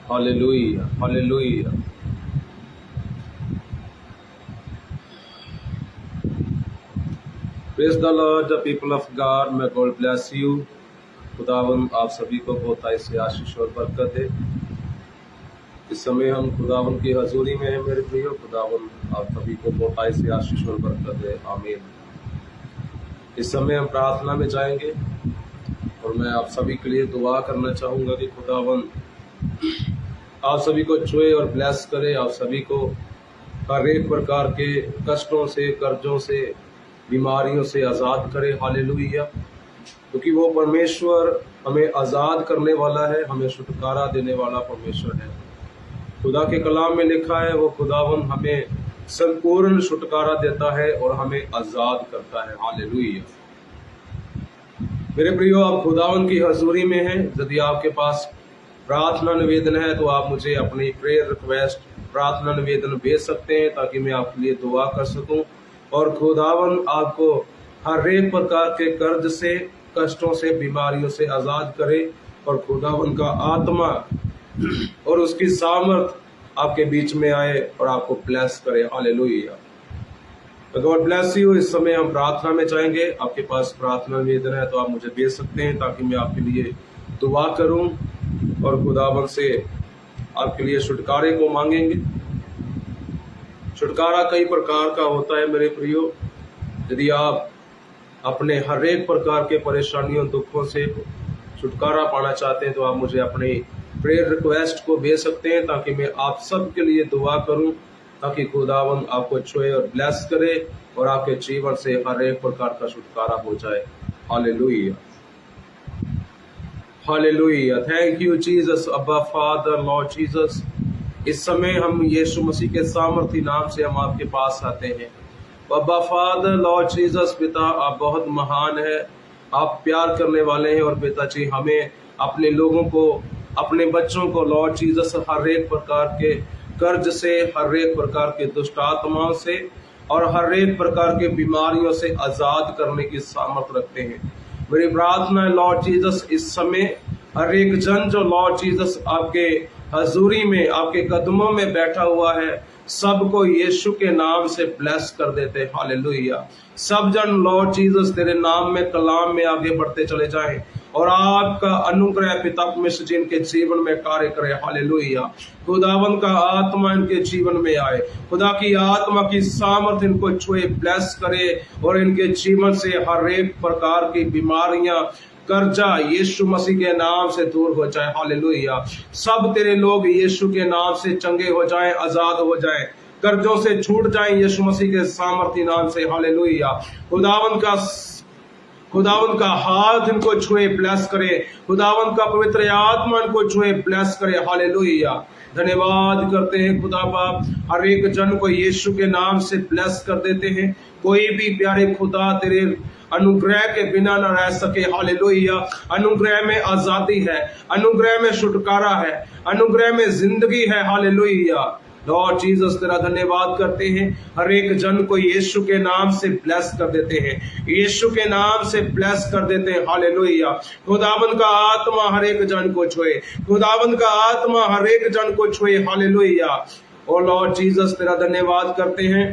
Hallelujah. Hallelujah. Praise the Lord, the people of God. May God bless you. खुदावन आप सभी को बहुत ऐसे आशीष और बरकत दे। इस समय हम खुदावन की हजूरी में हैं मेरे प्रियो। खुदावन आप सभी को बहुत ऐसे आशीष और बरकत दे। आमीन। इस समय हम प्रार्थना में जाएंगे और मैं आप सभी के लिए दुआ करना चाहूँगा कि खुदावन आप सभी को छुए और ब्लेस करे। आप सभी को हर एक प्रकार के कष्टों से, कर्जों से, बीमारियों से आज़ाद करे। हालेलुया। क्योंकि वो परमेश्वर हमें आज़ाद करने वाला है, हमें छुटकारा देने वाला परमेश्वर है। खुदा के कलाम में लिखा है वो खुदावन हमें संपूर्ण छुटकारा देता है और हमें आज़ाद करता है। हालेलुया। मेरे प्रियो, आप खुदावन की हजूरी में हैं। यदि आपके पास प्रार्थना निवेदन है तो आप मुझे अपनी प्रेयर रिक्वेस्ट, प्रार्थना निवेदन भेज सकते हैं ताकि मैं आपके लिए दुआ कर सकूं और खुदावन आपको हर एक प्रकार के कर्ज से, कष्टों से, बीमारियों से आज़ाद करे और खुदावन का आत्मा और उसकी सामर्थ आपके बीच में आए और आपको ब्लेस करे। हालेलुया। God bless you. इस समय हम प्रार्थना में जाएंगे। आपके पास प्रार्थना निवेदन है तो आप मुझे भेज सकते हैं ताकि मैं आपके लिए दुआ करूं और खुदावन से आपके लिए छुटकारे को मांगेंगे। छुटकारा कई प्रकार का होता है मेरे प्रियो। यदि आप अपने हर एक प्रकार के परेशानियों, दुखों से छुटकारा पाना चाहते हैं तो आप मुझे अपनी प्रेयर रिक्वेस्ट को भेज सकते हैं ताकि मैं आप सब के लिए दुआ करूं, ताकि खुदावन आपको छुए और ब्लेस करे और आपके जीवन से हर एक प्रकार का छुटकारा हो जाए। Hallelujah. Hallelujah. Thank you Jesus, अब्बा फादर, लॉर्ड जीसस। इस समय हम यीशु मसीह के सामर्थी नाम से हम आपके पास आते हैं। अब्बा फादर, लॉर्ड जीसस, पिता आप बहुत महान है, आप प्यार करने वाले हैं और पिताजी हमें, अपने लोगों को, अपने बच्चों को लॉर्ड जीसस हर एक प्रकार के कर्ज से, हर एक प्रकार के दुष्ट आत्माओं से और हर एक प्रकार के बीमारियों से आज़ाद करने की सामर्थ रखते हैं। मेरी प्रार्थना है लॉर्ड जीसस, इस समय हर एक जन जो लॉर्ड जीसस आपके हजूरी में, आपके कदमों में बैठा हुआ है, सबको यीशु के नाम से ब्लेस कर देते। हालेलुया। सब जन लॉर्ड जीसस तेरे नाम में, कलाम में आगे बढ़ते चले जाएं और आपका अनुग्रह पिता परमेश्वर जी इनके जीवन में कार्य करे। हालेलुया। खुदावन का आत्मा इनके जीवन में आए, खुदा की आत्मा की सामर्थ इनको छुए, ब्लेस करे और इनके जीवन से हर एक प्रकार की बीमारियां, कर्जा यीशु मसीह के नाम से दूर हो जाए। हालेलुया। सब तेरे लोग यीशु के नाम से चंगे हो जाएं, आजाद हो जाएं, कर्जों से छूट जाएं यीशु मसीह के सामर्थी नाम से। हालेलुया। खुदावन का हाथ इनको छुए, ब्लेस करे। खुदावन का पवित्र आत्मा इनको छुए, ब्लेस करे। हालेलुया। धन्यवाद करते हैं खुदा बाप, हर एक जन को यीशु के नाम से ब्लेस कर देते हैं। कोई भी प्यारे खुदा तेरे अनुग्रह के बिना न रह सके। हालेलुया। अनुग्रह में आजादी है, अनुग्रह में छुटकारा है, अनुग्रह में जिंदगी है। हालेलुया। लॉर्ड जीसस तेरा धन्यवाद करते हैं। हर एक जन को यीशु के नाम से ब्लेस कर देते हैं, यीशु के नाम से ब्लेस कर देते हैं। हालेलुया। खुदावन का आत्मा हर एक जन को छुए, खुदावन का आत्मा हर एक जन को छुए। हालेलुया। ओ लॉर्ड जीसस तेरा धन्यवाद करते हैं।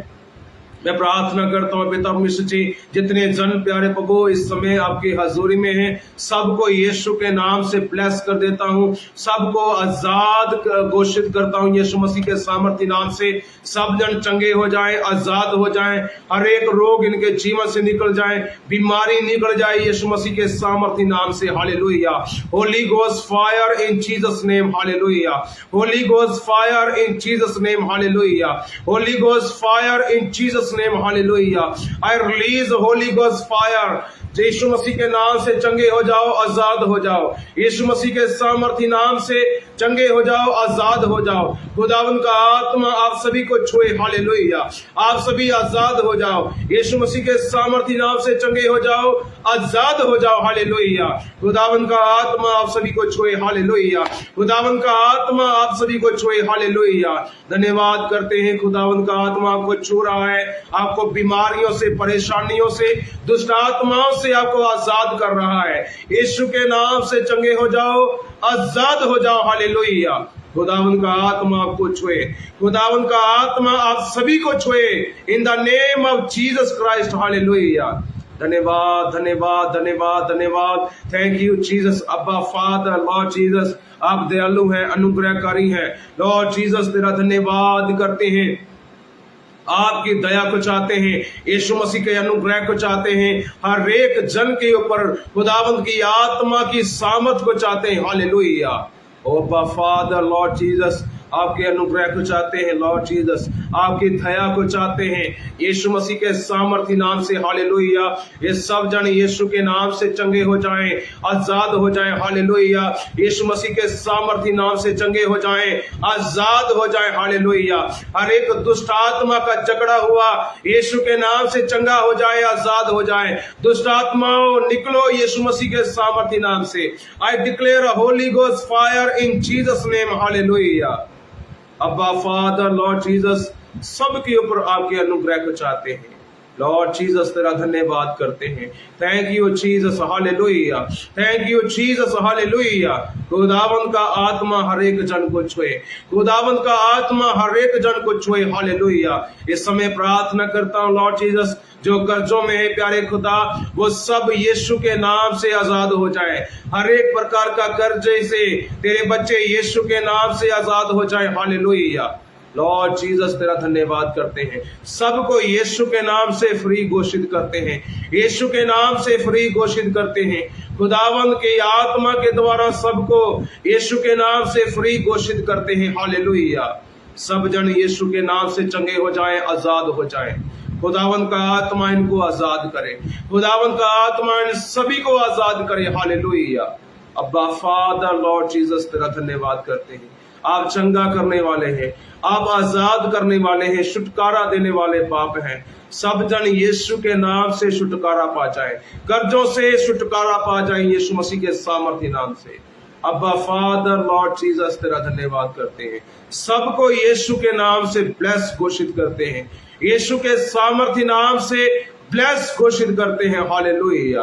मैं प्रार्थना करता हूँ पिता परमेश्वर जी, जितने जन प्यारे प्रभु इस समय आपकी हजूरी में हैं, सबको यीशु के नाम से ब्लेस कर देता हूँ, सबको आजाद घोषित करता हूँ यीशु मसीह के सामर्थी नाम से। सब जन चंगे हो जाएं, आजाद हो जाएं, हर एक रोग इनके जीवन से निकल जाए, बीमारी निकल जाए यीशु मसीह के सामर्थी नाम से। Hallelujah. Holi ghost fire in Jesus name. Hallelujah. Holi ghost fire in Jesus name. Hallelujah. Holi ghost fire in Jesus name. Hallelujah. I release the Holy Ghost fire. यीशु मसीह के नाम से चंगे हो जाओ, आजाद हो जाओ। यीशु मसीह के सामर्थी नाम से चंगे हो जाओ, आजाद हो जाओ। खुदावन का आत्मा आप सभी को छुए। हालेलुया। आप सभी आजाद हो जाओ, यीशु मसीह के सामर्थी नाम से चंगे हो जाओ, आजाद हो जाओ। हालेलुया। खुदावन का आत्मा आप सभी को छुए। हालेलुया। खुदावन का आत्मा आप सभी को छुए। हालेलुया। धन्यवाद करते हैं, खुदावन का आत्मा आपको छू रहा है, आपको बीमारियों से, परेशानियों से, दुष्ट आत्माओं से आपको आजाद कर रहा है। यीशु के नाम से चंगे हो जाओ, आजाद हो जाओ। हालेलुया। खुदावन का आत्मा आपको छुए, खुदावन का आत्मा आप सभी को छुए in the name of Jesus Christ. Hallelujah. धन्यवाद धन्यवाद धन्यवाद धन्यवाद। Thank you Jesus. अब्बा फादर, लॉर्ड जीसस आप दयालु हैं, अनुग्रहकारी हैं। लॉर्ड जीसस तेरा धन्यवाद करते हैं, आपकी दया को चाहते हैं, यीशु मसीह के अनुग्रह को चाहते हैं, हर एक जन के ऊपर खुदावंद की आत्मा की सामर्थ को चाहते हैं। हालेलुया। ओ फादर, लॉर्ड जीसस आपके अनुग्रह को चाहते हैं, लॉर्ड जीसस आपकी दया को चाहते हैं, यीशु मसीह के सामर्थी नाम से। हालेलुया। ये सब जन यीशु के नाम से चंगे हो जाएं, आजाद हो जाएं। हालेलुया। यीशु मसीह के सामर्थी नाम से चंगे हो जाएं, आजाद हो जाएं। हालेलुया। हर एक दुष्ट आत्मा का जकड़ा हुआ यीशु के नाम से चंगा हो जाए, आजाद हो जाए। दुष्ट आत्माओं निकलो यीशु मसीह के सामर्थी नाम से। I declare a Holi ghost fire in Jesus name. Hallelujah. अब्बा फादर, लॉर्ड जीसस सबके ऊपर आपके अनुग्रह को चाहते हैं, लॉर्ड जीसस तेरा धन्यवाद करते हैं। Thank you Jesus. Hallelujah. Thank you Jesus. Hallelujah. खुदावंद का आत्मा हर एक जन को छुए, खुदावंद का आत्मा हर एक जन को छुए। हालेलुया। इस समय प्रार्थना करता हूँ लॉर्ड जीसस, जो कर्जों में है प्यारे खुदा, वो सब यीशु के नाम से आजाद हो जाए। हर एक प्रकार का कर्जे से तेरे बच्चे यीशु के नाम से आजाद हो जाए। हालेलुया। लॉर्ड जीसस तेरा धन्यवाद करते हैं, सबको यीशु के नाम से फ्री घोषित करते हैं, यीशु के नाम से फ्री घोषित करते हैं। खुदावंद की आत्मा के द्वारा सबको यीशु के नाम से फ्री घोषित करते हैं। हालेलुया। सब जन यीशु के नाम से चंगे हो जाएं, आजाद हो जाएं। खुदावंद का आत्मा इनको आजाद करे, खुदावंद का आत्मा इन सभी को आजाद करे। हालेलुया। अब्बा फादर, लॉर्ड जीसस तेरा धन्यवाद करते हैं, आप चंगा करने वाले हैं, आप आजाद करने वाले हैं, छुटकारा देने वाले पाप हैं। सब जन यीशु के नाम से छुटकारा पा जाए, कर्जों से छुटकारा पा जाए यीशु मसीह के सामर्थी नाम से। अब्बा फादर, लॉर्ड जीसस तेरा धन्यवाद करते हैं, सबको यीशु के नाम से ब्लेस घोषित करते हैं, यीशु के सामर्थी नाम से ब्लेस घोषित करते हैं। हालेलुया।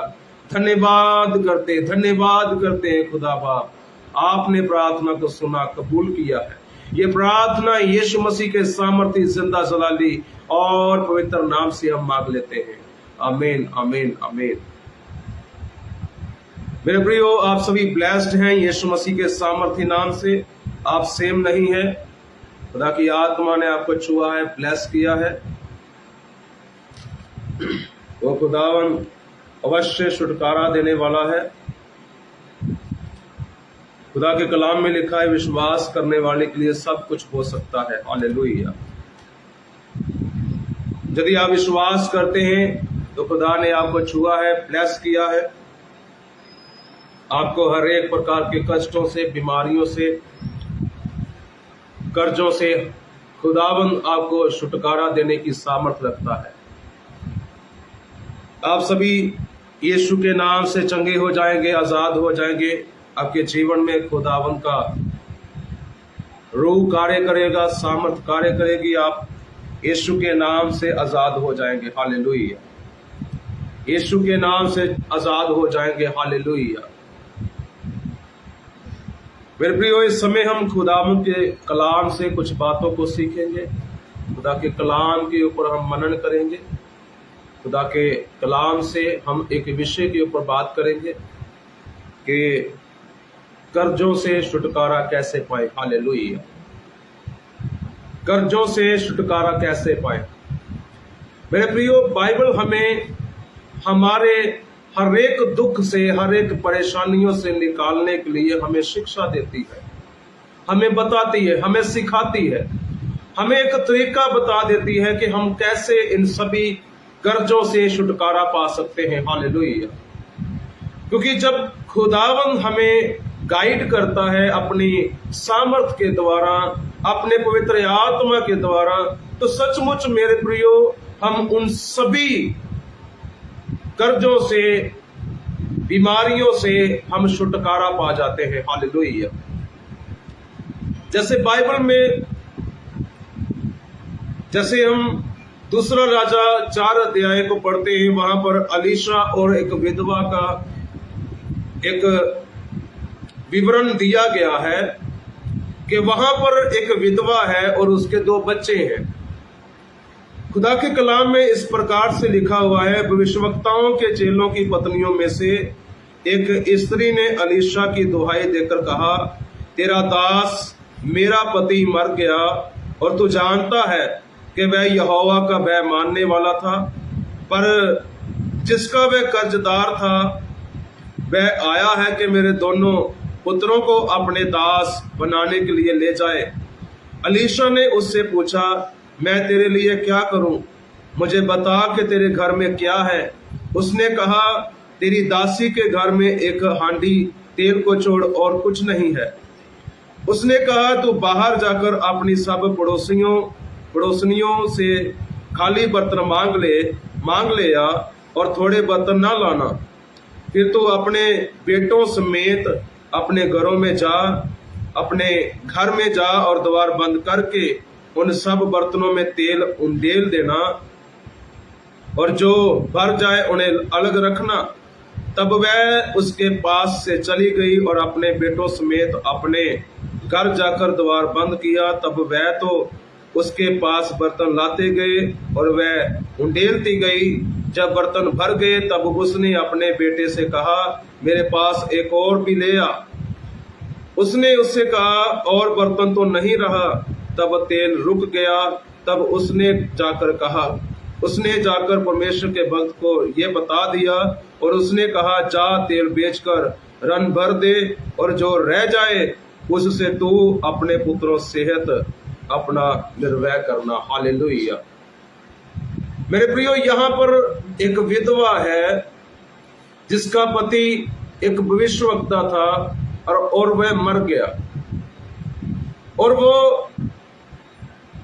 धन्यवाद करते हैं खुदा बाप, आपने प्रार्थना को सुना, कबूल किया है। ये प्रार्थना यीशु मसीह के सामर्थी, जिंदा जलाली और पवित्र नाम से हम मांग लेते हैं। आमीन आमीन आमीन। मेरे प्रियो, आप सभी ब्लेस्ड हैं यीशु मसीह के सामर्थी नाम से। आप सेम नहीं है, खुदा की आत्मा ने आपको छुआ है, ब्लेस किया है। वो खुदावन अवश्य छुटकारा देने वाला है। खुदा के कलाम में लिखा है, विश्वास करने वाले के लिए सब कुछ हो सकता है। हालेलुया। यदि आप विश्वास करते हैं तो खुदा ने आपको छुआ है, ब्लेस किया है। आपको हर एक प्रकार के कष्टों से, बीमारियों से, कर्जों से खुदावंद आपको छुटकारा देने की सामर्थ रखता है। आप सभी यीशु के नाम से चंगे हो जाएंगे, आजाद हो जाएंगे। आपके जीवन में खुदावंद का रूह कार्य करेगा, सामर्थ कार्य करेगी। आप यीशु के नाम से आजाद हो जाएंगे। हालेलुया। यीशु के नाम से आजाद हो जाएंगे। हालेलुया। मेरे प्रियो, इस समय हम खुदावंद के कलाम से कुछ बातों को सीखेंगे। खुदा के कलाम के ऊपर हम मनन करेंगे। खुदा के कलाम से हम एक विषय के ऊपर बात करेंगे कि कर्जों से छुटकारा कैसे पाए। हालेलुया। कर्जों से छुटकारा कैसे पाए। मेरे प्रियो, बाइबल हमें हमारे हर एक दुख से, हर एक परेशानियों से निकालने के लिए हमें शिक्षा देती है, हमें बताती है, हमें सिखाती है, हमें एक तरीका बता देती है कि हम कैसे इन सभी कर्जों से छुटकारा पा सकते हैं। हालेलुया। क्योंकि जब खुदावंद हमें गाइड करता है अपनी सामर्थ के द्वारा, अपने पवित्र आत्मा के द्वारा, तो सचमुच मेरे प्रियो हम उन सभी कर्जों से, बीमारियों से हम छुटकारा पा जाते हैं। हालेलुया। जैसे बाइबल में, जैसे हम दूसरा राजा 4 अध्याय को पढ़ते हैं, वहां पर अलीशा और एक विधवा का एक विवरण दिया गया है कि वहां पर एक विधवा है और उसके 2 बच्चे हैं। खुदा के कलाम में इस प्रकार से लिखा हुआ है, भविष्यवक्ताओं के चेलों की पत्नियों में से एक स्त्री ने अलीशा की दुहाई देकर कहा, तेरा दास मेरा पति मर गया और तू जानता है कि वह यहोवा का भय मानने वाला था, पर जिसका वह कर्जदार था वह आया है कि मेरे दोनों पुत्रों को अपने दास बनाने के लिए ले जाए। अलीशा ने उससे पूछा, मैं तेरे लिए क्या करूं? मुझे बता कि तेरे घर में क्या है। उसने कहा, तेरी दासी के घर में एक हांडी तेल को छोड़ और कुछ नहीं है। उसने कहा, तू बाहर जाकर अपनी सब पड़ोसनियों से खाली बर्तन मांग ले आ और थोड़े बर्तन ना लाना। फिर तू अपने बेटों समेत अपने घर में जा और द्वार बंद करके उन सब बर्तनों में तेल उंडेल देना और जो भर जाए उन्हें अलग रखना। तब वह उसके पास से चली गई और अपने बेटों समेत अपने घर जाकर द्वार बंद किया। तब वह तो उसके पास बर्तन लाते गए और वह उंडेलती गई। जब बर्तन भर गए तब उसने अपने बेटे से कहा, मेरे पास एक और भी ले आ। उसने उससे कहा, और बर्तन तो नहीं रहा। तब तेल रुक गया। तब उसने जाकर परमेश्वर के भक्त को यह बता दिया और उसने कहा, जा तेल बेचकर रन भर दे और जो रह जाए उससे तू अपने पुत्रों सेहत अपना निर्वाह करना। हालेलुया। मेरे प्रियो, यहाँ पर एक विधवा है जिसका पति एक भविष्यवक्ता था और वह मर गया, और वो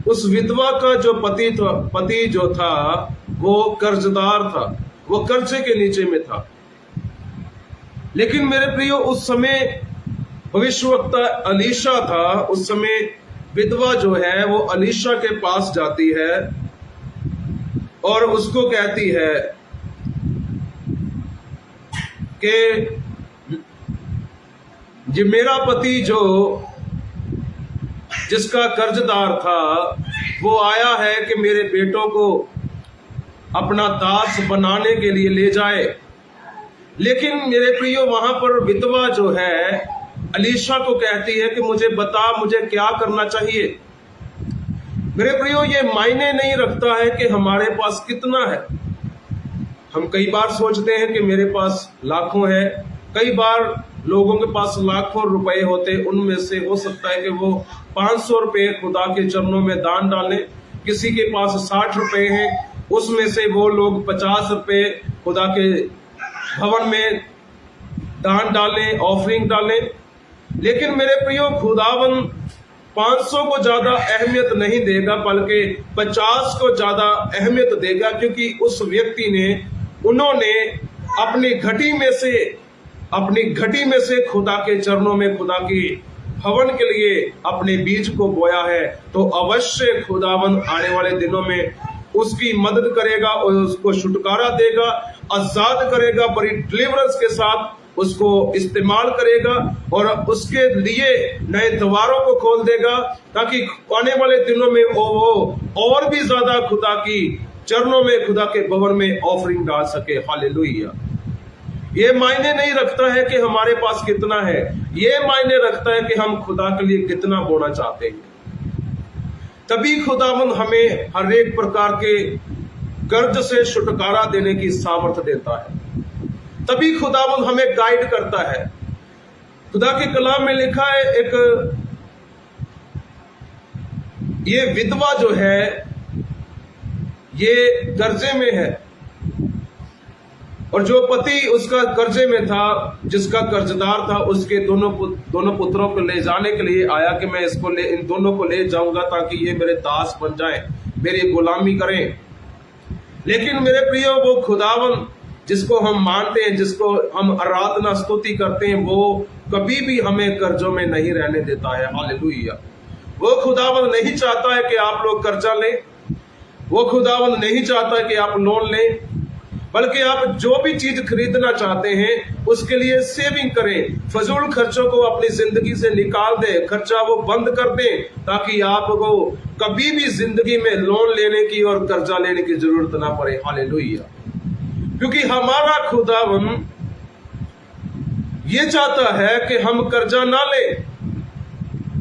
उस विधवा का जो पति जो था वो कर्जदार था, वो कर्जे के नीचे में था। लेकिन मेरे प्रियो, उस समय भविष्यवक्ता अलीशा था। उस समय विधवा जो है वो अलीशा के पास जाती है और उसको कहती है कि ये मेरा पति जो जिसका कर्जदार था वो आया है कि मेरे बेटों को अपना दास बनाने के लिए ले जाए। लेकिन मेरे प्रियो, वहां पर विधवा जो है अलीशा को कहती है कि मुझे बता, मुझे क्या करना चाहिए। मेरे प्रियो, ये मायने नहीं रखता है कि हमारे पास कितना है। हम कई बार सोचते हैं कि मेरे पास लाखों है। कई बार लोगों के पास लाखों रुपए होते, उनमें से हो सकता है कि वो 500 रुपए खुदा के चरणों में दान डालें। किसी के पास 60 रुपए हैं, उसमें से वो लोग 50 रुपए खुदा के भवन में दान डालें, ऑफरिंग डालें। लेकिन मेरे प्रियो, खुदावन 500 को ज्यादा अहमियत नहीं देगा, बल्कि 50 को ज्यादा अहमियत देगा, क्योंकि उस व्यक्ति ने उन्होंने अपनी घटी में से खुदा के चरणों में, खुदा की भवन के लिए अपने बीज को बोया है। तो अवश्य खुदावन आने वाले दिनों में उसकी मदद करेगा और उसको छुटकारा देगा, आजाद करेगा, बड़ी डिलीवरेंस के साथ उसको इस्तेमाल करेगा और उसके लिए नए द्वारों को खोल देगा, ताकि आने वाले दिनों में वो और भी ज्यादा खुदा की चरणों में, खुदा के भवन में ऑफरिंग डाल सके। हालेलुया। ये मायने नहीं रखता है कि हमारे पास कितना है, ये मायने रखता है कि हम खुदा के लिए कितना बोना चाहते हैं। तभी खुदावंद हमें हर एक प्रकार के कर्ज से छुटकारा देने की सामर्थ्य देता है। तभी खुदावंद हमें गाइड करता है। खुदा के कलाम में लिखा है, ये विधवा जो है ये कर्जे में है, और जो पति उसका कर्जे में था, जिसका कर्जदार था, उसके दोनों पुत्रों को ले जाने के लिए आया कि मैं इन दोनों को ले जाऊंगा ताकि ये मेरे दास बन जाएं, मेरी गुलामी करें। लेकिन मेरे प्रियो, वो खुदावन जिसको हम मानते हैं, जिसको हम आराधना स्तुति करते हैं, वो कभी भी हमें कर्जों में नहीं रहने देता है। हालेलुया। वो खुदावन नहीं चाहता है कि आप लोग कर्जा लें, वो खुदावन नहीं चाहता है कि आप लोन लें, बल्कि आप जो भी चीज खरीदना चाहते हैं उसके लिए सेविंग करें। फजूल खर्चों को अपनी जिंदगी से निकाल दें, खर्चा वो बंद कर दें, ताकि आपको कभी भी जिंदगी में लोन लेने की और कर्जा लेने की जरूरत ना पड़े। हालेलुया। क्योंकि हमारा खुदावन ये चाहता है कि हम कर्जा ना लें,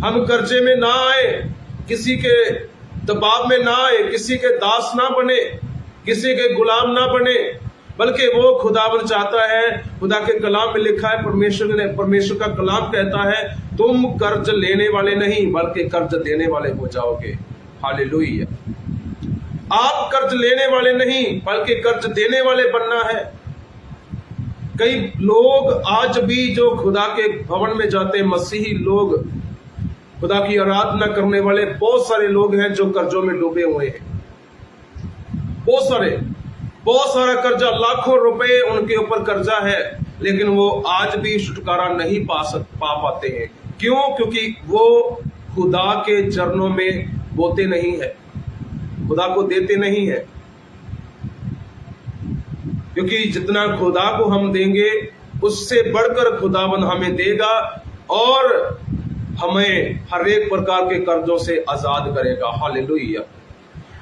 हम कर्जे में ना आए, किसी के दबाव में ना आए, किसी के दास ना बने, किसी के गुलाम ना बने, बल्कि वो खुदावन चाहता है, खुदा के कलाम में लिखा है, परमेश्वर का कलाम कहता है, तुम कर्ज लेने वाले नहीं बल्कि कर्ज देने वाले हो जाओगे। हालेलुया। आप कर्ज लेने वाले नहीं बल्कि कर्ज देने वाले बनना है। कई लोग आज भी जो खुदा के भवन में जाते हैं, मसीही लोग, खुदा की आराधना करने वाले, बहुत सारे लोग हैं जो कर्जों में डूबे हुए हैं। बहुत सारा कर्जा, लाखों रुपए उनके ऊपर कर्जा है, लेकिन वो आज भी छुटकारा नहीं पा पाते हैं। क्यों? क्योंकि वो खुदा के चरणों में बोते नहीं है, खुदा को देते नहीं है। क्योंकि जितना खुदा को हम देंगे उससे बढ़कर खुदावन हमें देगा और हमें हर एक प्रकार के कर्जों से आजाद करेगा। हालेलुया।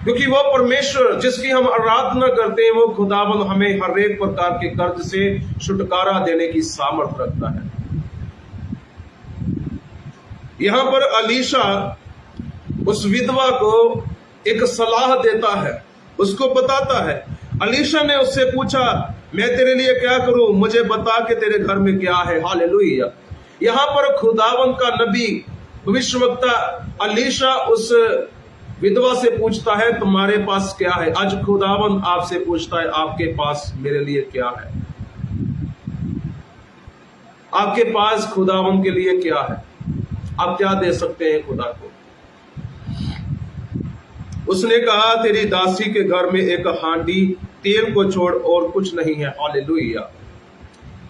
क्योंकि वो परमेश्वर जिसकी हम आराधना करते हैं, वो खुदावन हमें हर एक प्रकार के कर्ज से छुटकारा देने की सामर्थ रखता है। यहां पर अलीशा उस विधवा को एक सलाह देता है, उसको बताता है। अलीशा ने उससे पूछा, मैं तेरे लिए क्या करूं, मुझे बता कि तेरे घर में क्या है। हालेलुया। यहां पर खुदावन का नबी भविष्यवक्ता अलीशा उस विधवा से पूछता है, तुम्हारे पास क्या है। आज खुदावन आपसे पूछता है, आपके पास मेरे लिए क्या है। आपके पास खुदावन के लिए क्या है, आप क्या दे सकते हैं खुदा को। उसने कहा, तेरी दासी के घर में एक हांडी तेल को छोड़ और कुछ नहीं है। हालेलुया।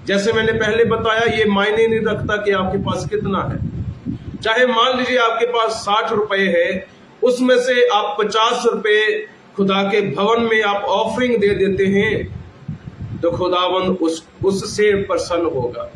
जैसे मैंने पहले बताया, ये मायने नहीं रखता कि आपके पास कितना है। चाहे मान लीजिए आपके पास 60 रुपए है, उसमें से आप 50 रुपए खुदा के भवन में आप ऑफरिंग दे देते हैं, तो खुदावन उससे प्रसन्न होगा।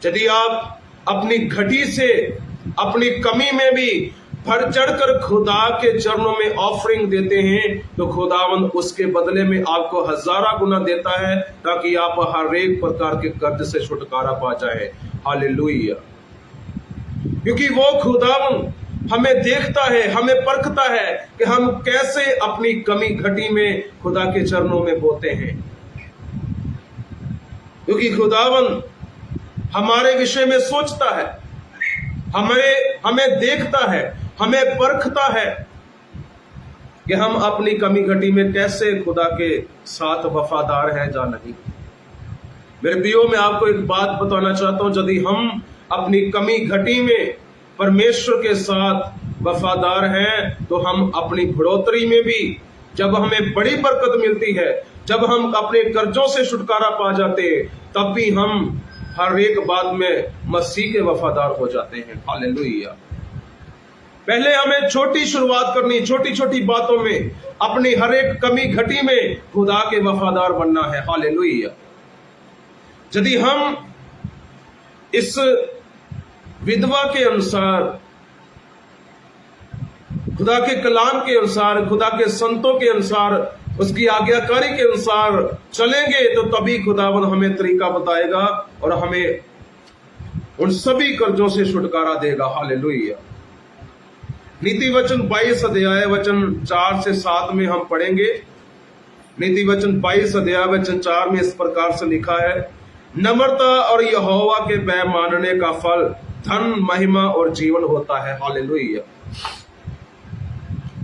यदि आप अपनी घटी से, अपनी कमी में भी बढ़ चढ़कर खुदा के चरणों में ऑफरिंग देते हैं, तो खुदावन उसके बदले में आपको हजारा गुना देता है, ताकि आप हर एक प्रकार के कर्ज से छुटकारा पा जाए। हालेलुया। क्योंकि वो खुदावन हमें देखता है, हमें परखता है कि हम कैसे अपनी कमी घटी में खुदा के चरणों में बोते हैं। क्योंकि खुदावन हमारे विषय में सोचता है, हमें देखता है, हमें परखता है कि हम अपनी कमी घटी में कैसे खुदा के साथ वफादार हैं या नहीं। मेरे प्रियो, मैं आपको एक बात बताना चाहता हूं, यदि हम अपनी कमी घटी में परमेश्वर के साथ वफादार हैं, तो हम अपनी बढ़ोतरी में भी, जब हमें बड़ी बरकत मिलती है, जब हम अपने कर्जों से छुटकारा पा जाते हैं, तब भी हम हर एक बात में मसीह के वफादार हो जाते हैं। हालेलुया। पहले हमें छोटी शुरुआत करनी, छोटी छोटी बातों में, अपनी हर एक कमी घटी में खुदा के वफादार बनना है। हालेलुया। यदि हम इस विधवा के अनुसार, खुदा के कलाम के अनुसार, खुदा के संतों के अनुसार, उसकी आज्ञाकारी के अनुसार चलेंगे, तो तभी खुदावन हमें तरीका बताएगा और हमें उन सभी कर्जों से छुटकारा देगा। हालेलुया। नीति वचन 22 अध्याय वचन 4 से 7 में हम पढ़ेंगे। नीति वचन 22 अध्याय वचन 4 में इस प्रकार से लिखा है, नम्रता और यहोवा के भय मानने का फल धन, महिमा और जीवन होता है। हालेलुया।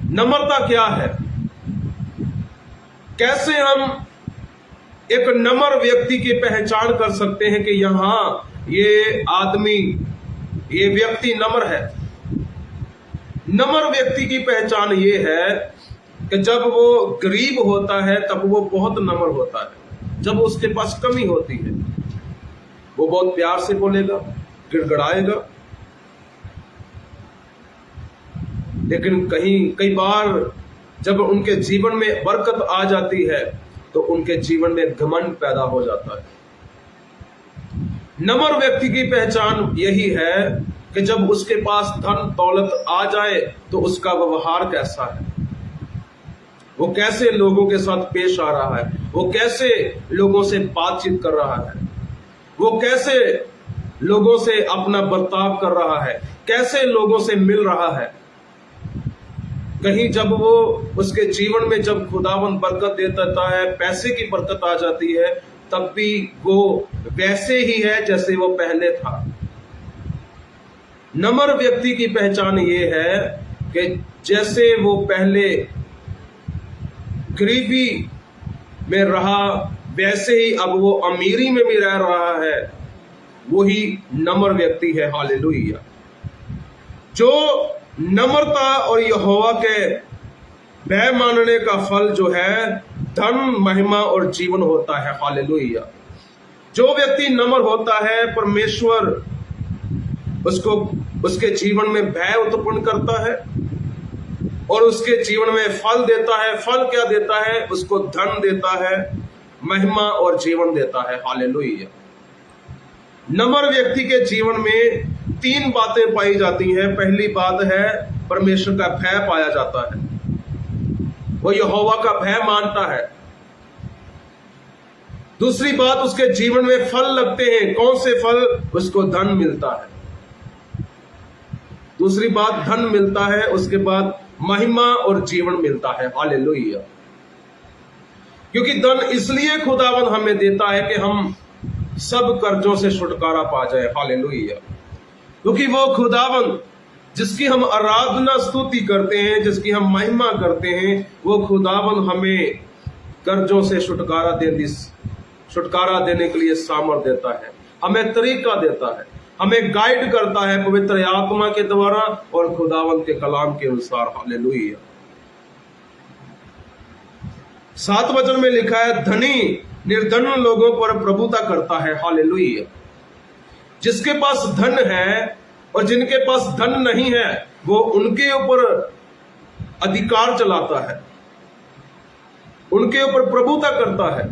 नम्रता क्या है? कैसे हम एक नम्र व्यक्ति की पहचान कर सकते हैं कि यहां ये आदमी, ये व्यक्ति नम्र है? नम्र व्यक्ति की पहचान ये है कि जब वो गरीब होता है तब वो बहुत नम्र होता है। जब उसके पास कमी होती है वो बहुत प्यार से बोलेगा, गिड़गिड़ाएगा। लेकिन कई बार जब उनके जीवन में बरकत आ जाती है तो उनके जीवन में घमंड पैदा हो जाता है। नम्र व्यक्ति की पहचान यही है कि जब उसके पास धन दौलत आ जाए तो उसका व्यवहार कैसा है, वो कैसे लोगों के साथ पेश आ रहा है, वो कैसे लोगों से बातचीत कर रहा है, वो कैसे लोगों से अपना बर्ताव कर रहा है, कैसे लोगों से मिल रहा है। कहीं जब वो उसके जीवन में जब खुदावंद बरकत दे देता है, पैसे की बरकत आ जाती है, तब भी वो वैसे ही है जैसे वो पहले था। नम्र व्यक्ति की पहचान ये है कि जैसे वो पहले गरीबी में रहा वैसे ही अब वो अमीरी में भी रह रहा है, वही नम्र व्यक्ति है। हालेलुया। जो नम्रता और यहोवा के भय मानने का फल जो है धन, महिमा और जीवन होता है। हालेलुया। जो व्यक्ति नम्र होता है, परमेश्वर उसको उसके जीवन में भय उत्पन्न करता है और उसके जीवन में फल देता है। फल क्या देता है? उसको धन देता है, महिमा और जीवन देता है। हालेलुया। नम्र व्यक्ति के जीवन में 3 बातें पाई जाती हैं। पहली बात है परमेश्वर का भय पाया जाता है, वो यहोवा का भय मानता है। दूसरी बात, उसके जीवन में फल लगते हैं। कौन से फल? उसको धन मिलता है। दूसरी बात, धन मिलता है। उसके बाद महिमा और जीवन मिलता है। हालेलुया। क्योंकि धन इसलिए खुदावन हमें देता है कि हम सब कर्जों से छुटकारा पा जाए। हालेलुया। क्योंकि वो खुदावन जिसकी हम आराधना स्तुति करते हैं, जिसकी हम महिमा करते हैं, वो खुदावन हमें कर्जों से छुटकारा देने के लिए सामर्थ देता है, हमें तरीका देता है, हमें गाइड करता है पवित्र आत्मा के द्वारा और खुदावन के कलाम के अनुसार। हालेलुया। 7 वचन में लिखा है, धनी निर्धन लोगों पर प्रभुता करता है। हालेलुया। जिसके पास धन है और जिनके पास धन नहीं है, वो उनके ऊपर अधिकार चलाता है, उनके ऊपर प्रभुता करता है।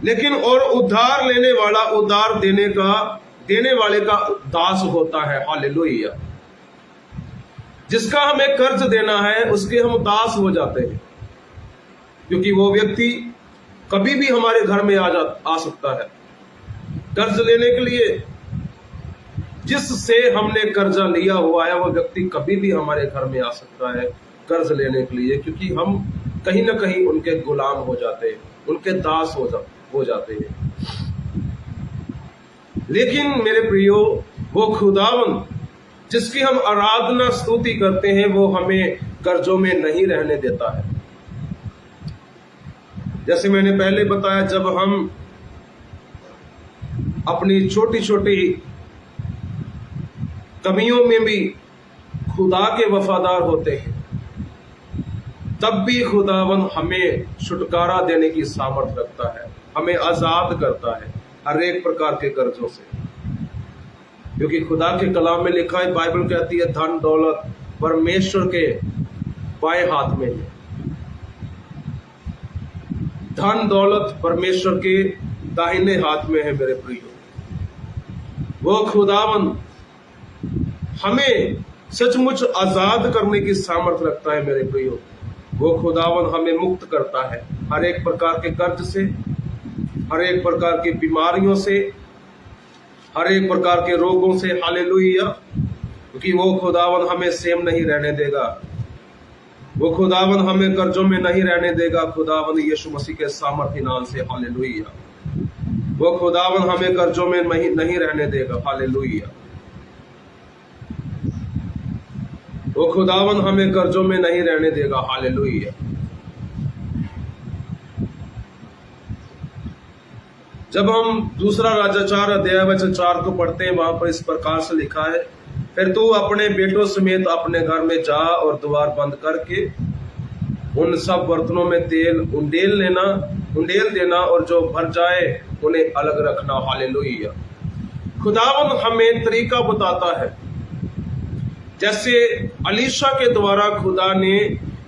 लेकिन और उधार लेने वाला उधार देने वाले का दास होता है। हालेलुया। जिसका हमें कर्ज देना है उसके हम दास हो जाते हैं, क्योंकि वो व्यक्ति कभी भी हमारे घर में आ सकता है कर्ज लेने के लिए। जिससे हमने कर्जा लिया हुआ है वो व्यक्ति कभी भी हमारे घर में आ सकता है कर्ज लेने के लिए, क्योंकि हम कहीं ना कहीं उनके गुलाम हो जाते हैं, उनके दास हो जाते हैं। लेकिन मेरे प्रियो, वो खुदावन जिसकी हम आराधना स्तुति करते हैं, वो हमें कर्जों में नहीं रहने देता है। जैसे मैंने पहले बताया, जब हम अपनी छोटी छोटी कमियों में भी खुदा के वफादार होते हैं, तब भी खुदावन हमें छुटकारा देने की सामर्थ रखता है, हमें आजाद करता है हर एक प्रकार के कर्जों से। क्योंकि खुदा के कलाम में लिखा है, बाइबल कहती है, धन दौलत परमेश्वर के बाएं हाथ में है। धन दौलत परमेश्वर के दाहिने हाथ में है। मेरे प्रियो, वो खुदावन हमें सचमुच आजाद करने की सामर्थ रखता है। मेरे प्रियो, वो खुदावन हमें मुक्त करता है हर एक प्रकार के कर्ज से, हर एक प्रकार की बीमारियों से, हर एक प्रकार के रोगों से। हालेलुया। क्योंकि वो खुदावन हमें सेम नहीं रहने देगा, वो खुदावन हमें कर्जों में नहीं रहने देगा। खुदावन यीशु मसीह के सामर्थी नाम से। हालेलुया। वो खुदावन हमें कर्जों में नहीं रहने देगा। हालेलुया। वो खुदावन हमें कर्जों में नहीं रहने देगा। हालेलुया। जब हम दूसरा राजा 4 अध्याय वचन 4 को पढ़ते हैं, वहां पर इस प्रकार से लिखा है, फिर तू अपने बेटों समेत अपने घर में जा और द्वार बंद करके उन सब बर्तनों में तेल उंडेल देना और जो भर जाए उन्हें अलग रखना। हालेलुया। खुदावन हमें तरीका बताता है। जैसे अलीशा के द्वारा खुदा ने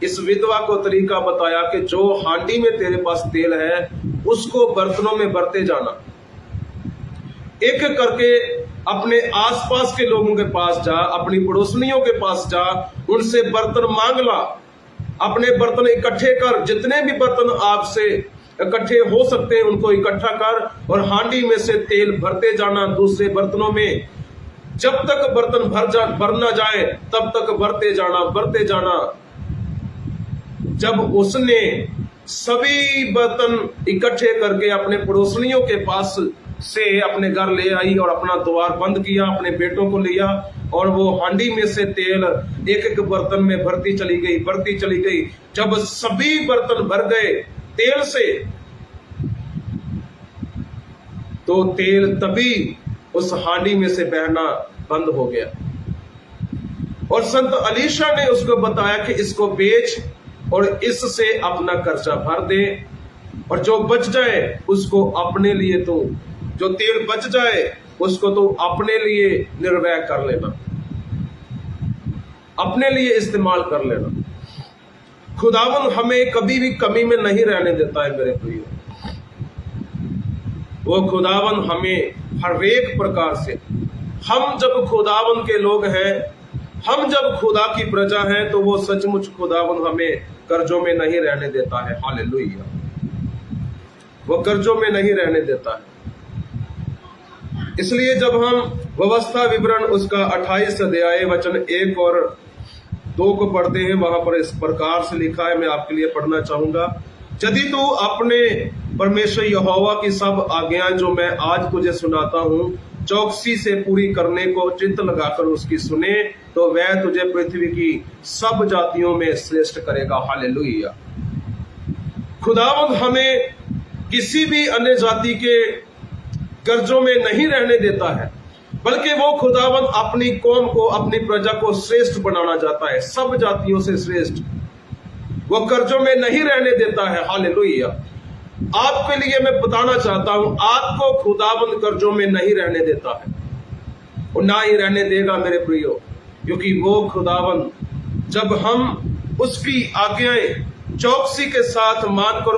इस विधवा को तरीका बताया कि जो हांडी में तेरे पास तेल है उसको बर्तनों में भरते जाना, एक एक करके अपने आसपास के लोगों के पास जा, अपनी पड़ोसनियों के पास जा, उनसे बर्तन मांग ला, अपने बर्तन इकट्ठे कर, जितने भी बर्तन आपसे इकट्ठे हो सकते हैं उनको इकट्ठा कर और हांडी में से तेल भरते जाना दूसरे बर्तनों में। जब तक बर्तन भर ना जाए तब तक भरते जाना। जब उसने सभी बर्तन इकट्ठे करके अपने पड़ोसनियों के पास से अपने घर ले आई और अपना द्वार बंद किया, अपने बेटों को लिया और वो हांडी में से तेल एक एक बर्तन में भरती चली गई। जब सभी बर्तन भर गए तेल से, तो तेल तभी उस हांडी में से बहना बंद हो गया। और संत अलीशा ने उसको बताया कि इसको बेच और इससे अपना कर्जा भर दे और जो बच जाए उसको अपने लिए, तो जो तेल बच जाए उसको तो अपने लिए निर्वय कर लेना, अपने लिए इस्तेमाल कर लेना। खुदावन हमें कभी भी कमी में नहीं रहने देता है मेरे प्रियो। वो खुदावन हमें हर एक प्रकार से, हम जब खुदावन के लोग हैं, हम जब खुदा की प्रजा हैं, तो वो सचमुच खुदावन हमें कर्जों में नहीं रहने देता है। हालेलुया, वो कर्जों में नहीं रहने देता है। इसलिए जब हम व्यवस्था विवरण उसका 28 अध्याय वचन 1 और 2 को पढ़ते हैं, वहां पर इस प्रकार से लिखा है, मैं आपके लिए पढ़ना चाहूंगा। यदि तू अपने परमेश्वर यहोवा की सब आज्ञाएं जो मैं आज तुझे सुनाता हूं चौकसी से पूरी करने को चित्त लगाकर उसकी सुने, तो वह तुझे पृथ्वी की सब जातियों में श्रेष्ठ करेगा। हालेलुया। खुदावंद हमें किसी भी अन्य जाति के कर्जों में नहीं रहने देता है, बल्कि वो खुदावंद अपनी कौम को, अपनी प्रजा को श्रेष्ठ बनाना चाहता है, सब जातियों से श्रेष्ठ। वो कर्जों में नहीं रहने देता है। हालेलुया। आपके लिए मैं बताना चाहता हूं, आपको खुदावंद कर्जों में नहीं रहने देता है और ना ही रहने देगा मेरे प्रियो, क्योंकि वो खुदावंद जब हम उसकी आज्ञाएं चौकसी के साथ मानकर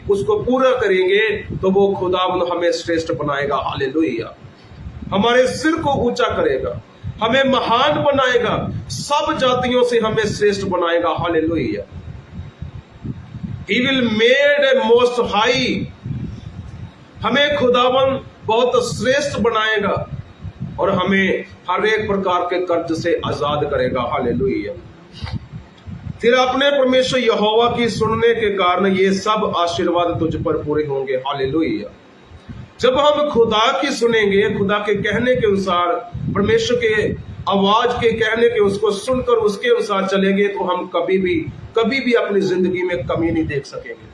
उसको पूरा करेंगे, तो वो खुदावंद हमें श्रेष्ठ बनाएगा। हालेलुया। हमारे सिर को ऊंचा करेगा, हमें महान बनाएगा, सब जातियों से हमें श्रेष्ठ बनाएगा। Hallelujah. He will made a most high, हमें खुदावन बहुत श्रेष्ठ बनाएगा और हमें हर एक प्रकार के कर्ज से आजाद करेगा। हालेलुया। फिर अपने परमेश्वर यहोवा की सुनने के कारण ये सब आशीर्वाद तुझ पर पूरे होंगे। हालेलुया। जब हम खुदा की सुनेंगे, खुदा के कहने के अनुसार, परमेश्वर के आवाज के कहने के उसको सुनकर उसके अनुसार चलेंगे, तो हम कभी भी अपनी जिंदगी में कमी नहीं देख सकेंगे।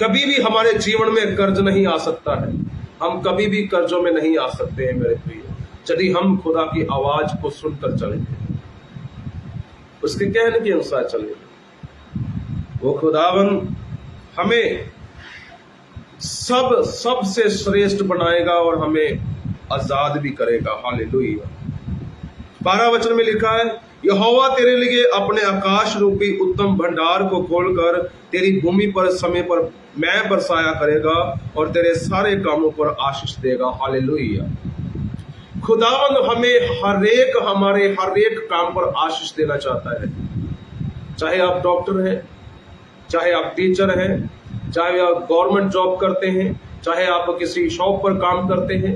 कभी भी हमारे जीवन में कर्ज नहीं आ सकता है, हम कभी भी कर्जों में नहीं आ सकते हैं मेरे प्रिय, यदि हम खुदा की आवाज को सुनकर चलेंगे, उसके कहने के अनुसार चलेंगे। वो खुदावन हमें सबसे श्रेष्ठ बनाएगा और हमें आजाद भी करेगा। हालेलुया। 12 वचन में लिखा है, यहोवा तेरे लिए अपने आकाश रूपी उत्तम भंडार को खोलकर तेरी भूमि पर समय पर मैं बरसाया करेगा और तेरे सारे कामों पर आशीष देगा। हालेलुया। खुदावंद हमें हमारे हर एक काम पर आशीष देना चाहता है। चाहे आप डॉक्टर हैं, चाहे आप टीचर हैं, चाहे आप गवर्नमेंट जॉब करते हैं, चाहे आप किसी शॉप पर काम करते हैं,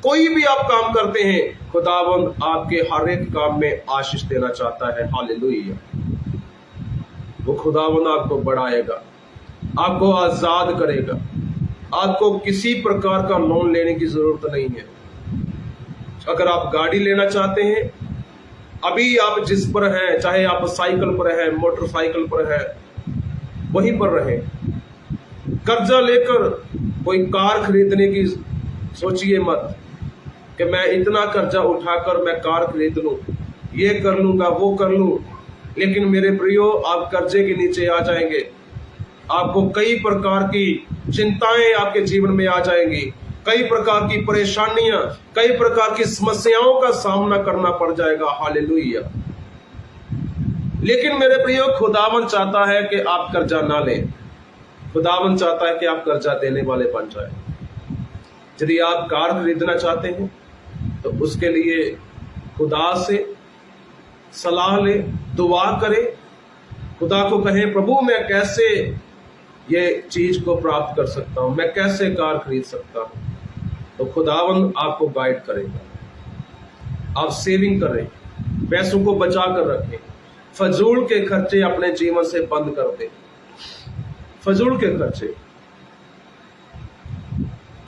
कोई भी आप काम करते हैं, खुदावंद आपके हर एक काम में आशीष देना चाहता है। हालेलुया। वो खुदावंद आपको बढ़ाएगा, आपको आजाद करेगा। आपको किसी प्रकार का लोन लेने की जरूरत नहीं है। अगर आप गाड़ी लेना चाहते हैं, अभी आप जिस पर हैं, चाहे आप साइकिल पर हैं, मोटरसाइकिल पर हैं, वहीं पर रहें। कर्जा लेकर कोई कार खरीदने की सोचिए मत कि मैं इतना कर्जा उठाकर मैं कार खरीद लूं, ये कर लूंगा, वो कर लूं। लेकिन मेरे प्रियो, आप कर्जे के नीचे आ जाएंगे, आपको कई प्रकार की चिंताएं आपके जीवन में आ जाएंगी, कई प्रकार की परेशानियां, कई प्रकार की समस्याओं का सामना करना पड़ जाएगा। हालेलुया। लेकिन मेरे प्रियो, खुदावन चाहता है कि आप कर्जा ना लें। खुदावन चाहता है कि आप कर्जा देने वाले बन जाए। यदि आप कार खरीदना चाहते हैं तो उसके लिए खुदा से सलाह ले, दुआ करें, खुदा को कहें, प्रभु मैं कैसे ये चीज को प्राप्त कर सकता हूं, मैं कैसे कार खरीद सकता हूं। तो खुदावन आपको गाइड करेगा। आप सेविंग करें, पैसों को बचा कर रखें, फजूल के खर्चे अपने जीवन से बंद कर दें। फजूल के खर्चे,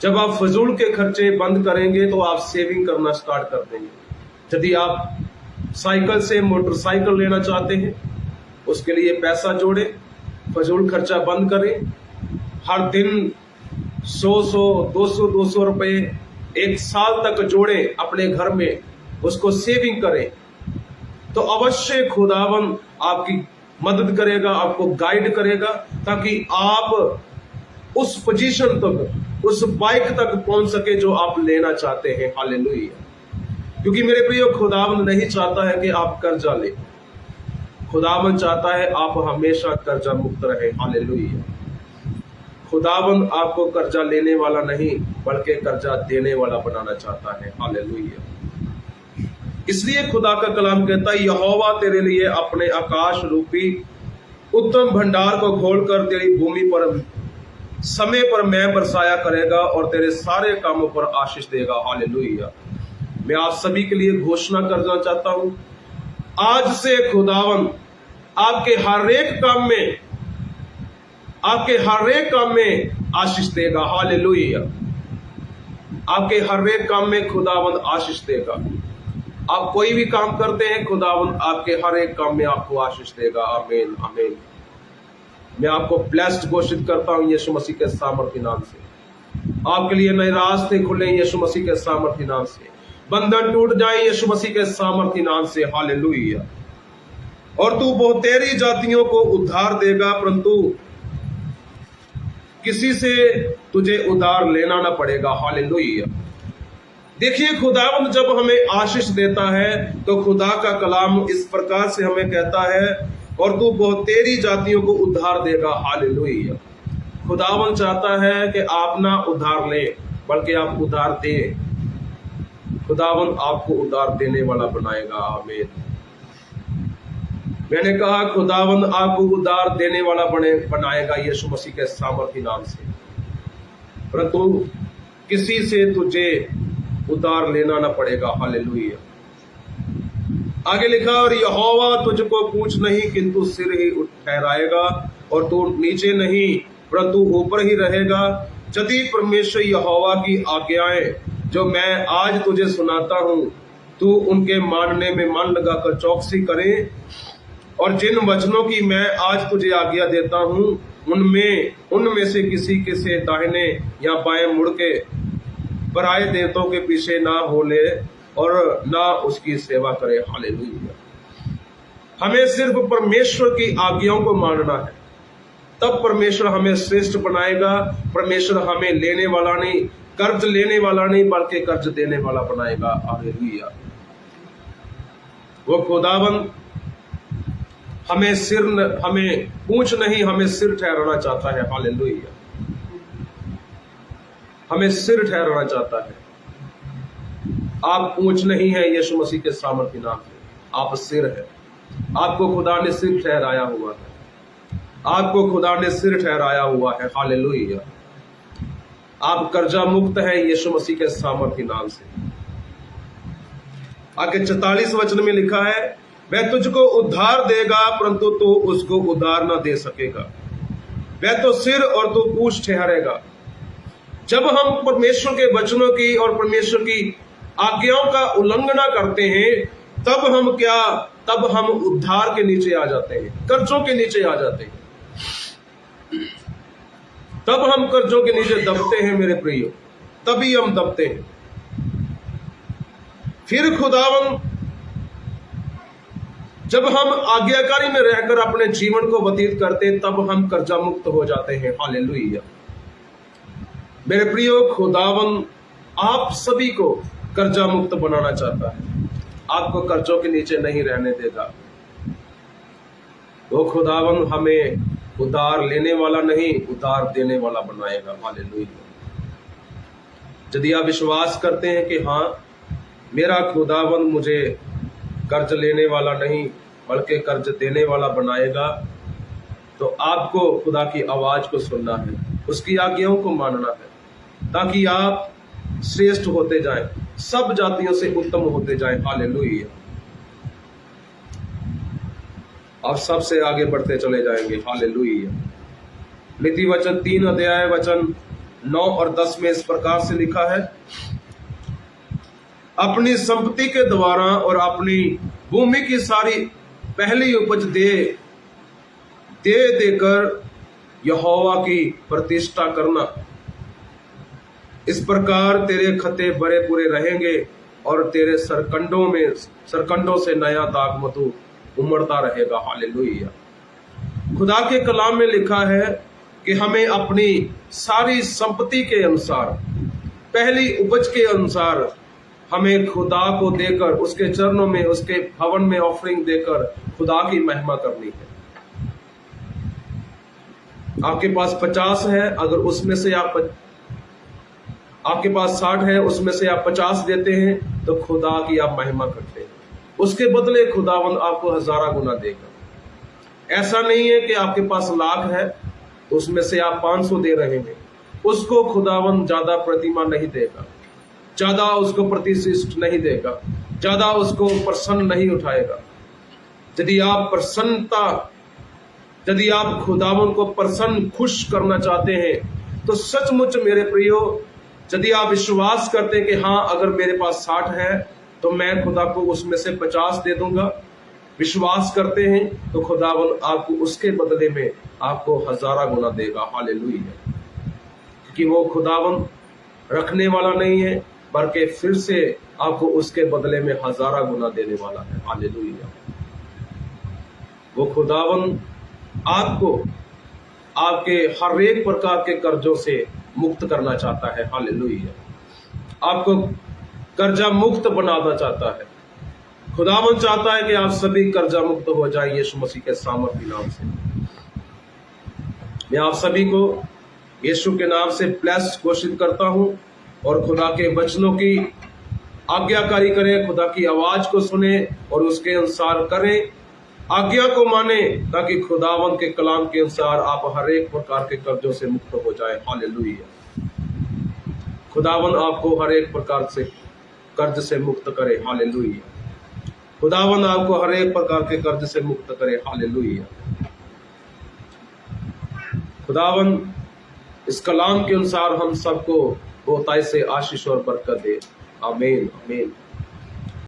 जब आप फजूल के खर्चे बंद करेंगे तो आप सेविंग करना स्टार्ट कर देंगे। यदि आप साइकिल से मोटरसाइकिल लेना चाहते हैं, उसके लिए पैसा जोड़े, फजूल खर्चा बंद करें। हर दिन 100 200 रुपए एक साल तक जोड़े अपने घर में, उसको सेविंग करें, तो अवश्य खुदावन आपकी मदद करेगा, आपको गाइड करेगा, ताकि आप उस पोजीशन तक, उस बाइक तक पहुंच सके जो आप लेना चाहते हैं। हालेलुया। क्योंकि मेरे प्रियो, खुदावन नहीं चाहता है कि आप कर्जा लें। खुदावन चाहता है आप हमेशा कर्जा मुक्त रहे। हालेलुया। खुदावन आपको कर्जा लेने वाला नहीं बल्कि कर्जा देने वाला बनाना चाहता है। हालेलुया। इसलिए खुदा का कलाम कहता है, यहोवा तेरे लिए अपने आकाश रूपी उत्तम भंडार को खोलकर तेरी भूमि पर समय पर मैं बरसाया करेगा और तेरे सारे कामों पर आशीष देगा। हालेलुया। मैं आप सभी के लिए घोषणा करना चाहता हूं, आज से खुदावन आपके हर एक काम में, आपके हर एक काम में आशीष देगा। हालेलुया। आपके हर एक काम में खुदावन आशीष देगा। आप कोई भी काम करते हैं, खुदावन आपके हर एक काम में आपको आशीष देगा। आमीन, आमीन। मैं आपको ब्लेस्ड घोषित करता हूं यीशु मसीह के सामर्थी नाम से। आपके लिए नए रास्ते खुले यीशु मसीह के सामर्थी नाम से। बंधन टूट जाए यीशु मसीह के सामर्थी नाम से। हालेलुया। और तू बहुतेरी जातियों को उद्धार देगा, परंतु किसी से तुझे उधार लेना ना पड़ेगा। हालेलुया। देखिए, खुदावंद जब हमें आशीष देता है तो खुदा का कलाम इस प्रकार से हमें कहता है, और तू बहुतेरी जातियों को उद्धार देगा। हालेलुया। खुदावंद चाहता है कि आप ना उधार लें बल्कि आप उधार दें। खुदावंद आपको उधार देने वाला बनाएगा। आमीन। मैंने कहा, खुदावंद आपको उधार देने वाला बनाएगा यीशु मसीह के सामर्थी नाम से, परंतु किसी से तुझे उधार लेना ना पड़ेगा। हालेलुया। आगे लिखा, और यहोवा तुझको पूंछ नहीं किंतु सिर ही ठहराएगा, और तू नीचे नहीं परंतु ऊपर ही रहेगा। यदि परमेश्वर यहोवा की आज्ञाएं जो मैं आज तुझे सुनाता हूं, तू उनके मानने में मन लगाकर चौकसी करे, और जिन वचनों की मैं आज तुझे आज्ञा देता हूं, उनमें से किसी के से दाहिने या बाएं मुड़ के पराये देवताओं के पीछे ना हो ले और ना उसकी सेवा करे। हालेलुया। हमें सिर्फ परमेश्वर की आज्ञाओं को मानना है, तब परमेश्वर हमें श्रेष्ठ बनाएगा। परमेश्वर हमें लेने वाला नहीं, कर्ज लेने वाला नहीं बल्कि कर्ज देने वाला बनाएगा। हालेलुया। वो खुदावंद हमें पूंछ नहीं, हमें सिर ठहराना चाहता है। हालेलुया। हमें सिर ठहराना चाहता है। आप पूंछ नहीं है यीशु मसीह के सामर्थी नाम से, आप सिर है। आपको खुदा ने सिर ठहराया हुआ है। आपको खुदा ने सिर ठहराया हुआ है। हालेलुया। आप कर्जा मुक्त है यीशु मसीह के सामर्थी नाम से। आगे 44 वचन में लिखा है, वह तुझको उद्धार देगा परंतु तू उसको उधार ना दे सकेगा। वह तो सिर और तू पूंछ ठहरेगा। जब हम परमेश्वर के वचनों की और परमेश्वर की आज्ञाओं का उल्लंघना करते हैं, तब हम उद्धार के नीचे आ जाते हैं, कर्जों के नीचे आ जाते हैं। तब हम कर्जों के नीचे दबते हैं मेरे प्रियो, तभी हम दबते हैं। फिर खुदावन जब हम आज्ञाकारी में रहकर अपने जीवन को व्यतीत करते हैं, तब हम कर्जा मुक्त हो जाते हैं। हालेलुया। मेरे प्रियो, खुदावन आप सभी को कर्जा मुक्त बनाना चाहता है। आपको कर्जों के नीचे नहीं रहने देगा। वो खुदावन हमें उधार लेने वाला नहीं, उधार देने वाला बनाएगा। हालेलुया। यदि आप विश्वास करते हैं कि हाँ, मेरा खुदावन मुझे कर्ज लेने वाला नहीं बल्कि कर्ज देने वाला बनाएगा, तो आपको खुदा की आवाज को सुनना है, उसकी आज्ञाओं को मानना है, ताकि आप श्रेष्ठ होते जाएं, सब जातियों से उत्तम होते जाएं। हालेलुया। आप सबसे आगे बढ़ते चले जाएंगे। हालेलुया। नीति वचन 3 अध्याय वचन 9 और 10 में इस प्रकार से लिखा है, अपनी संपत्ति के द्वारा और अपनी भूमि की सारी पहली उपज दे देकर यहोवा की प्रतिष्ठा करना। इस प्रकार तेरे खते भरे पूरे रहेंगे और तेरे सरकंडों से नया दाखमधु उमड़ता रहेगा। हालेलुया। खुदा के कलाम में लिखा है कि हमें अपनी सारी संपत्ति के अनुसार, पहली उपज के अनुसार हमें खुदा को देकर, उसके चरणों में, उसके भवन में ऑफरिंग देकर खुदा की महिमा करनी है। आपके पास 50 है, अगर उसमें से आपके पास 60 है, उसमें से आप 50 देते हैं, तो खुदा की आप महिमा करते हैं। उसके बदले खुदावंद आपको 1000 गुना देगा। ऐसा नहीं है कि आपके पास लाख है, उसमें से आप 500 दे रहे हैं, उसको खुदावंद ज्यादा प्रतिमा नहीं देगा, ज्यादा उसको प्रतिष्ठित नहीं देगा, ज्यादा उसको प्रसन्न नहीं उठाएगा। यदि आप खुदावंद को प्रसन्न, खुश करना चाहते हैं, तो सचमुच मेरे प्रियो, यदि आप विश्वास करते हैं कि हाँ, अगर मेरे पास 60 है तो मैं खुदा को उसमें से 50 दे दूंगा, विश्वास करते हैं, तो खुदावंद आपको उसके बदले में आपको 1000 गुना देगा। हालेलुया। क्योंकि वो खुदावंद रखने वाला नहीं है, बल्कि फिर से आपको उसके बदले में 1000 गुना देने वाला है। हालेलुया। वो खुदावंद आपको आपके हर एक प्रकार के कर्जों से मुक्त करना चाहता है। हालेलुया। आपको कर्जा मुक्त बनाना चाहता है। खुदावंद चाहता है कि आप सभी कर्जा मुक्त हो जाएं यीशु मसीह के सामर्थी नाम से। मैं आप सभी को यीशु के नाम से ब्लेस्ड घोषित करता हूं, और खुदा के वचनों की आज्ञाकारी करें, खुदा की आवाज को सुने और उसके अनुसार करें, आज्ञा को माने, ताकि खुदावंद के कलाम के अनुसार आप हर एक प्रकार के कर्जों से मुक्त हो जाए। हालेलुया। खुदावंद आपको हर एक प्रकार से कर्ज से मुक्त करे। हालेलुया। खुदावंद आपको हर एक प्रकार के कर्ज से मुक्त करे। हालेलुया। खुदावंद इस कलाम के अनुसार हम सबको बहुतायत से आशीष और बरकत दे। आमीन, आमीन।